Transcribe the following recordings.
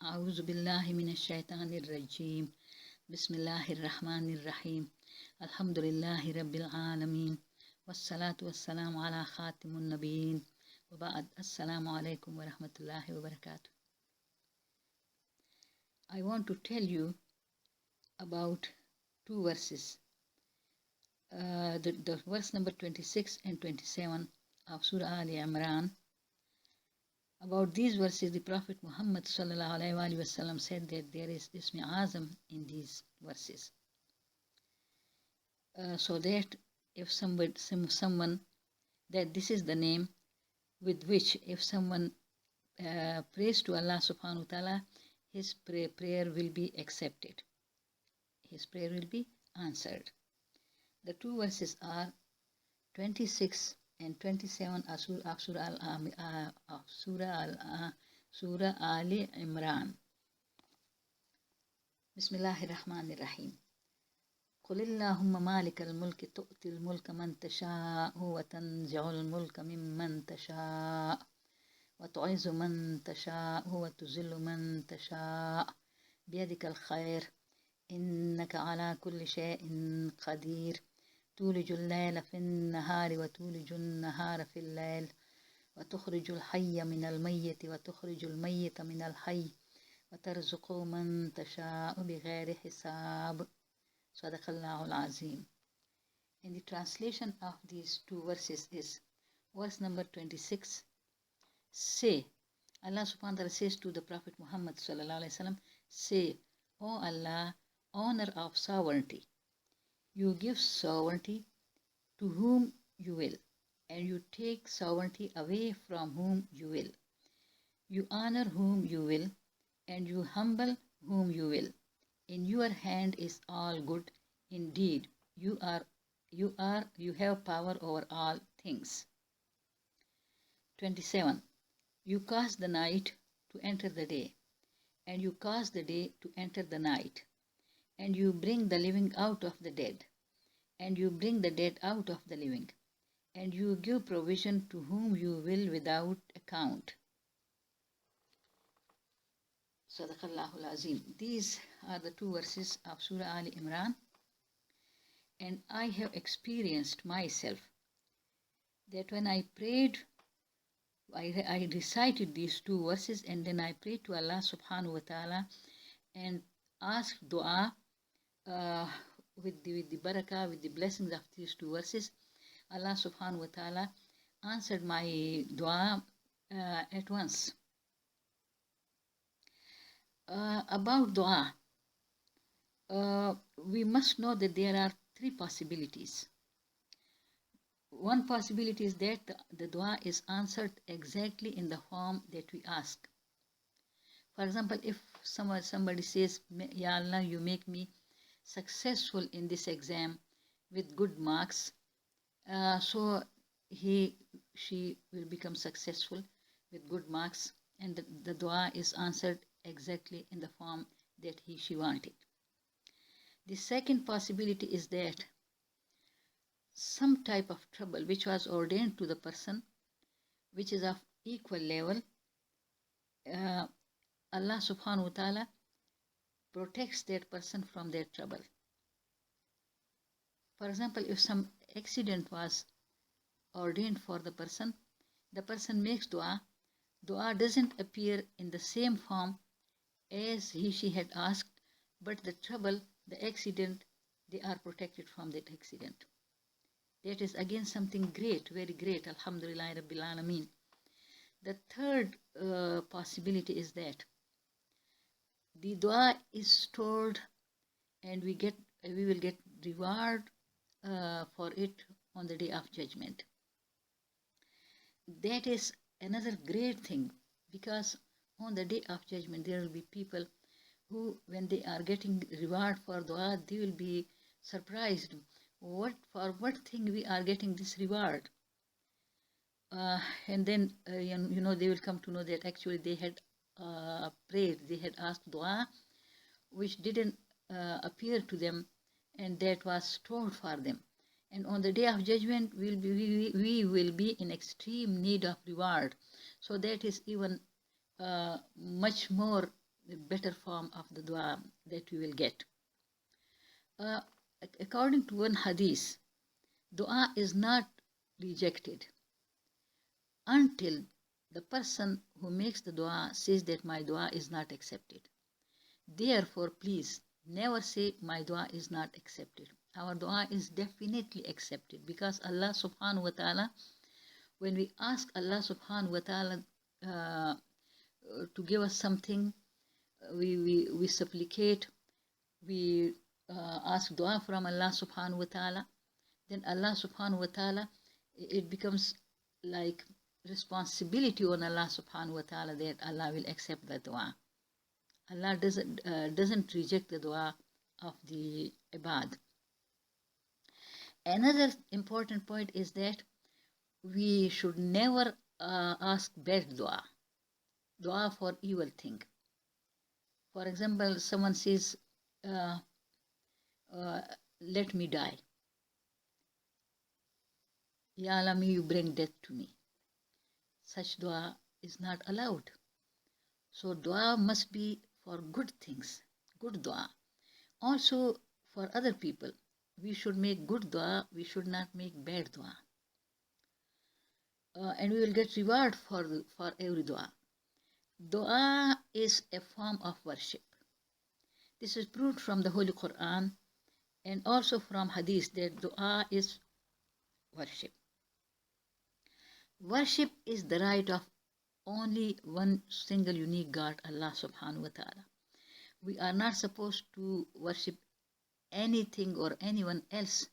أعوذ بالله من الشيطان الرجيم بسم الله الرحمن الرحيم الحمد لله رب العالمين والصلاة والسلام على خاتم النبيين وبعد السلام عليكم ورحمة الله وبركاته. I want to tell you about two verses. The verse number 26 and 27 of Surah Al Imran. About these verses, the Prophet Muhammad ﷺ said that there is Ismi A'azam in these verses. So that if someone, that this is the name with which if someone prays to Allah subhanahu wa ta'ala, his prayer will be accepted. His prayer will be answered. The two verses are 26 and 27 of Surah Al Imran. Bismillahir Rahmanir Rahim. قل اللهم مالك الملك تؤتي الملك من تشاء وتنزع الملك ممن تشاء وتعز من تشاء وتذل من تشاء بيدك الخير إنك على كل شيء قدير تولج الليل في النهار وتولج النهار في الليل وتخرج الحي من الميت وتخرج الميت من الحي وترزق من تشاء بغير حساب صدق الله العظيم. And the translation of these two verses is verse number 26. Say, Allah subhanahu wa ta'ala says to the Prophet Muhammad sallallahu alaihi wasallam, say, O Allah, honor of sovereignty. You give sovereignty to whom you will, and you take sovereignty away from whom you will. You honor whom you will, and you humble whom you will. In your hand is all good. Indeed, you have power over all things. 27. You cause the night to enter the day, and you cause the day to enter the night. And you bring the living out of the dead, and you bring the dead out of the living, and you give provision to whom you will without account. Sadaqallahul Azim. These are the two verses of Surah Al Imran, and I have experienced myself that when I prayed, I recited these two verses, and then I prayed to Allah subhanahu wa ta'ala and asked dua with the barakah, with the blessings of these two verses. Allah subhanahu wa ta'ala answered my dua at once. About dua, we must know that there are three possibilities. One possibility is that the dua is answered exactly in the form that we ask. For example, if somebody says, Ya Allah, you make me successful in this exam with good marks, so she will become successful with good marks, and the dua is answered exactly in the form that she wanted. The second possibility is that some type of trouble which was ordained to the person, which is of equal level, Allah subhanahu wa ta'ala protects that person from that trouble. For example, if some accident was ordained for the person makes dua. Dua doesn't appear in the same form as she had asked, but the trouble, the accident, they are protected from that accident. That is again something great, very great. Alhamdulillah Rabbil Alameen. The third possibility is that the dua is stored, and we will get reward for it on the day of judgment. That is another great thing, because on the day of judgment there will be people who, when they are getting reward for dua, they will be surprised. For what thing we are getting this reward? And then they will come to know that actually they had prayed, they had asked dua which didn't appear to them, and that was stored for them. And on the day of judgment we will be in extreme need of reward. So that is even much more better form of the dua that we will get. Uh, According to one hadith, dua is not rejected until the person who makes the dua says that my dua is not accepted. Therefore, please never say my dua is not accepted. Our dua is definitely accepted, because Allah subhanahu wa ta'ala, when we ask Allah subhanahu wa ta'ala to give us something, we supplicate, we ask dua from Allah subhanahu wa ta'ala, then Allah subhanahu wa ta'ala, it becomes like responsibility on Allah subhanahu wa ta'ala that Allah will accept the dua. Allah doesn't reject the dua of the ibad. Another important point is that we should never ask bad dua for evil thing. For example, someone says, let me die. Ya Allah, may you bring death to me. Such dua is not allowed. So dua must be for good things, good dua. Also for other people, we should make good dua, we should not make bad dua. And we will get reward for every dua. Dua is a form of worship. This is proved from the Holy Quran and also from Hadith that dua is worship. Worship is the right of only one single unique God, Allah subhanahu wa ta'ala. We are not supposed to worship anything or anyone else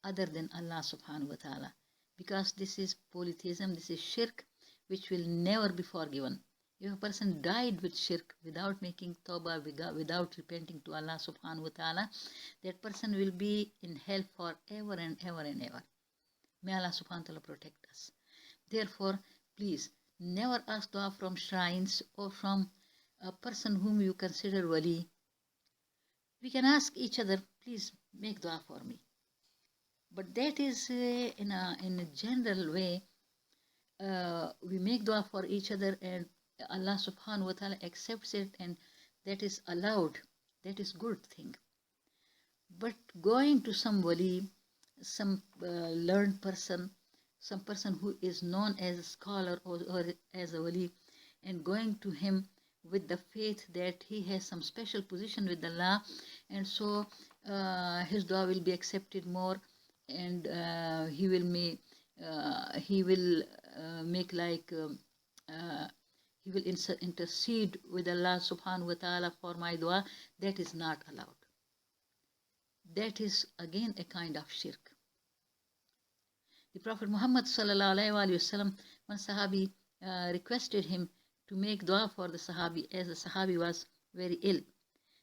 other than Allah subhanahu wa ta'ala, because this is polytheism, this is shirk, which will never be forgiven. If a person died with shirk, without making tawbah, without repenting to Allah subhanahu wa ta'ala, that person will be in hell forever and ever and ever. May Allah subhanahu wa ta'ala protect us. Therefore, please never ask dua from shrines or from a person whom you consider wali. We can ask each other, please make dua for me. But that is in a general way. We make dua for each other and Allah subhanahu wa ta'ala accepts it, and that is allowed. That is good thing. But going to some wali, some learned person, some person who is known as a scholar or as a wali, and going to him with the faith that he has some special position with Allah, and so his dua will be accepted more, and he will make he will intercede with Allah subhanahu wa ta'ala for my dua. That is not allowed. That is again a kind of shirk. The Prophet Muhammad sallallahu alaihi wasallam, one Sahabi requested him to make dua for the Sahabi, as the Sahabi was very ill.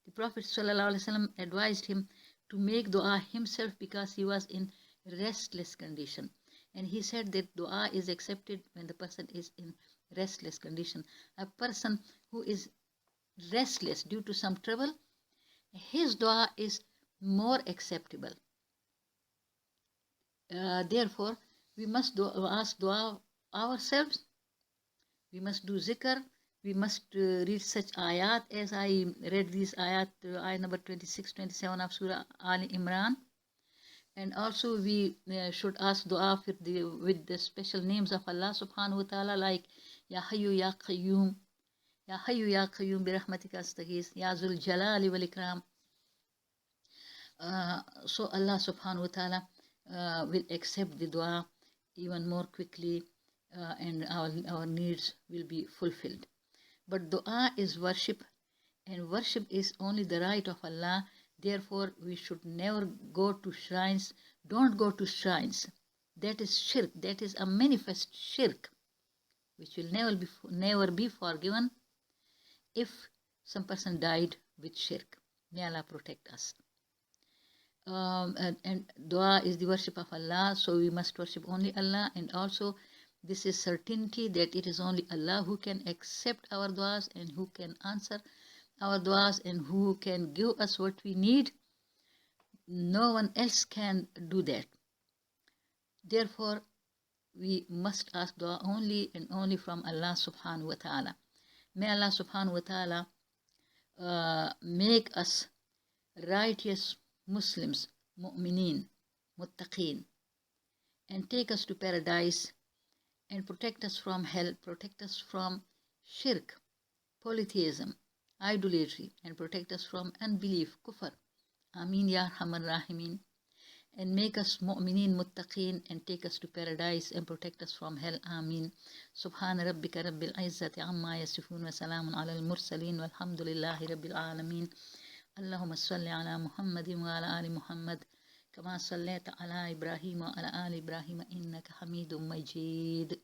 The Prophet sallallahu alaihi wasallam advised him to make dua himself because he was in restless condition, and he said that dua is accepted when the person is in restless condition. A person who is restless due to some trouble, his dua is more acceptable. Therefore, we must ask dua ourselves. We must do zikr. We must read such ayat as I read these ayat, ayat number 26, 27 of Surah Al Imran. And also we should ask dua with the special names of Allah subhanahu wa ta'ala, like Ya Hayyu Ya Qayyuum, Ya Hayyu Ya Qayyuum bi rahmatika astaghith, Ya Dhul Jalal wal Ikram. So Allah subhanahu wa ta'ala will accept the dua even more quickly, and our needs will be fulfilled. But dua is worship, and worship is only the right of Allah. Therefore, we should never go to shrines. Don't go to shrines. That is shirk. That is a manifest shirk, which will never be forgiven if some person died with shirk. May Allah protect us. And dua is the worship of Allah, so we must worship only Allah. And also, this is certainty that it is only Allah who can accept our duas and who can answer our duas and who can give us what we need. No one else can do that. Therefore, we must ask dua only and only from Allah subhanahu wa ta'ala. May Allah subhanahu wa ta'ala make us righteous Muslims, mu'mineen, muttaqeen, and take us to paradise, and protect us from hell, protect us from shirk, polytheism, idolatry, and protect us from unbelief, kufr. Ameen Ya Arhamar Rahimin. And make us mu'mineen muttaqeen, and take us to paradise and protect us from hell. Ameen. Subhana rabbika rabbil izzati amma yasifun wa salamun ala al-mursaleen walhamdulillahi rabbil alameen. Allahumma salli ala Muhammadin wa ala ali Muhammad kama sallaita ala Ibrahim wa ala ali Ibrahim innaka hamidun majid.